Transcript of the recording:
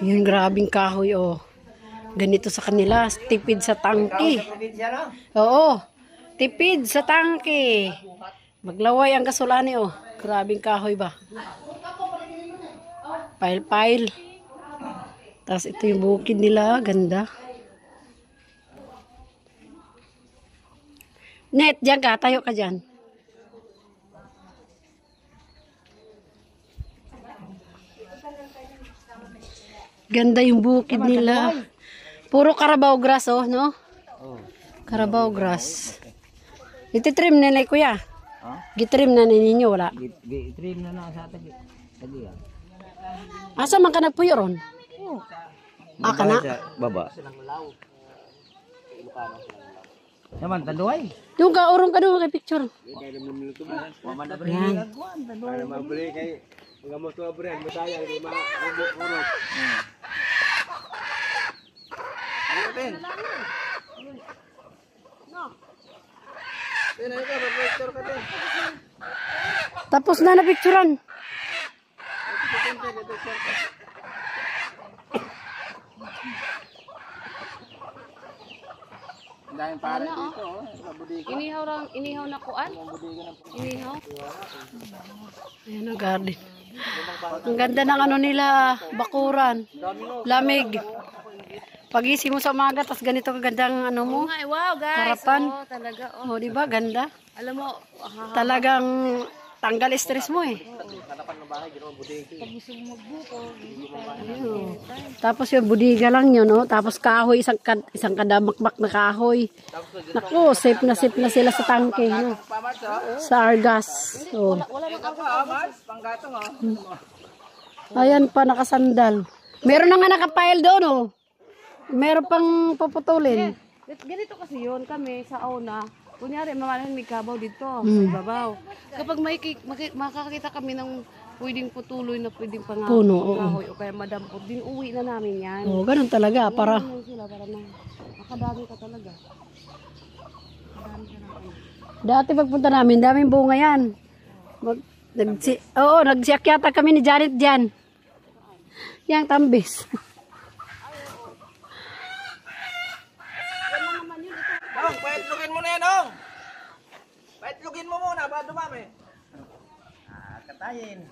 Yun, grabing kahoy, oh. Ganito sa kanila, tipid sa tangke. Oo, tipid sa tangke. Maglaway ang gasolani, oh. Grabing kahoy ba? Pile-pile. Tapos ito yung bukid nila, ganda. Net, diyan ka, tayo ka dyan. Ganda yung bukid nila. Puro Carabao grass, oh, no? Carabao grass. Ititrim na nila, kuya. Gitrim na ninyo, wala? Gitrim na na sa atin. Asa man ka nagpuyo ron? Ka na? Baba. Naman, tanduay. Doon ka, urong ka doon kay picture. Yan. Tapos na na-picturean. Dahil para dito, Inihaw na kuan? Inihaw? Ayan ang garden. Ang ganda ng ano nila, bakuran. Lamig. Pagising mo sa umaga, tas ganito kagandang ano mo. Wow, guys. Harapan. Oh, talaga. Oh. O, di ba? Ganda. Alam mo, Talagang tanggal stress mo eh. pag gusto mo magbuko, Ayun. Tapos yung budiga lang yun, no? Tapos kahoy, isang kadamakmak na kahoy. Naku, safe na sila sa tangke, no? Sa Argas. Oh. Ayan pa, nakasandal. Meron na nga nakapile doon, oh. Meron pang puputulin. ganito kasi yun kami sa una. Kunyari, mamalan may kabaw dito, sa babaw. Kapag makakita kami ng pwedeng putuloy na pwedeng Puno, oo. kahoy o kaya madampot, din uwi na namin yan. Oh, ganun talaga, para... Ganun sila, para na makadami ka talaga. Makadami ka na. Dati pagpunta namin, daming bunga yan. Nagsiakyata kami ni Janet dyan. Yang tambis. Dong, paitlugin mo na yan, Dong. Paitlugin mo muna, ba dumami? Katayin.